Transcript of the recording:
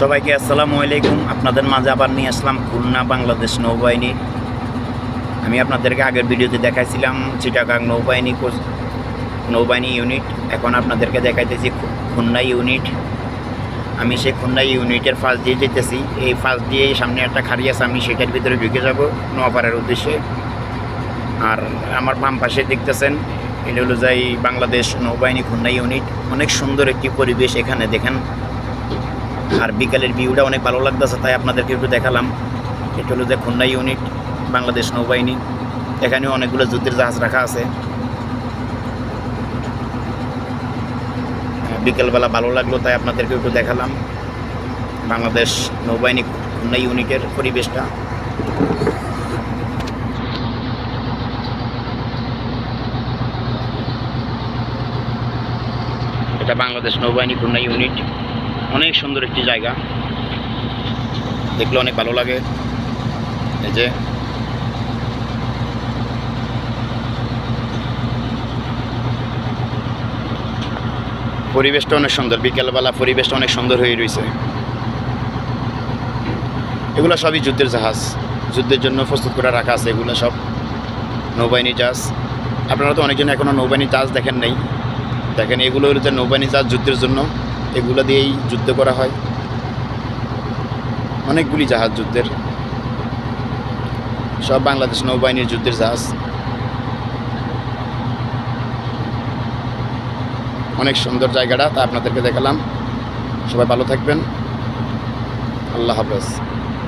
সবাইকে আসসালামু আলাইকুম। আপনাদের মাঝে আবার নিয়ে আসলাম খুলনা বাংলাদেশ নৌবাহিনী। আমি আপনাদেরকে আগের ভিডিওতে দেখাইছিলাম চিটাগাং নৌবাহিনী ইউনিট। এখন আপনাদেরকে দেখাইতেছি খুলনা ইউনিট। আমি সেই খুলনা ইউনিটের ফার্স্ট দিয়ে যেতেছি। এই ফার্স্ট দিয়ে সামনে একটা খাড়ি আছে, আমি সেটার ভিতরে ঢুকে যাব নোয়াপাড়ার উদ্দেশ্যে। আর আমার বাম পাশে দেখতেছেন এটা হলো যাই বাংলাদেশ নৌবাহিনী খুলনা ইউনিট। অনেক সুন্দর একটি পরিবেশ এখানে দেখেন, আর বিকালের ভিউটা অনেক ভালো লাগতেছে, তাই আপনাদেরকে একটু দেখালাম। এটা হলো যে খুলনা ইউনিট বাংলাদেশ নৌবাহিনী। এখানেও অনেকগুলো যুদ্ধের জাহাজ রাখা আছে। বিকেলবেলা ভালো লাগলো, তাই আপনাদেরকে একটু দেখালাম বাংলাদেশ নৌবাহিনী খুলনা ইউনিটের পরিবেশটা। এটা বাংলাদেশ নৌবাহিনী খুলনা ইউনিট। অনেক সুন্দর একটি জায়গা, দেখলে অনেক ভালো লাগে। এই যে পরিবেশটা অনেক সুন্দর, বিকেলবেলা পরিবেশটা অনেক সুন্দর হয়ে রয়েছে। এগুলো সবই যুদ্ধের জাহাজ, যুদ্ধের জন্য প্রস্তুত করে রাখা আছে। এগুলো সব নৌবাহিনী জাহাজ। আপনারা তো অনেকজন এখনও নৌবাহিনী জাহাজ দেখেন নাই, দেখেন এগুলো হলো যে নৌবাহিনী জাহাজ যুদ্ধের জন্য। এগুলো দিয়েই যুদ্ধ করা হয়। অনেকগুলি জাহাজ যুদ্ধের, সব বাংলাদেশ নৌবাহিনীর যুদ্ধের জাহাজ। অনেক সুন্দর জায়গাটা, তা আপনাদেরকে দেখালাম। সবাই ভালো থাকবেন। আল্লাহ হাফেজ।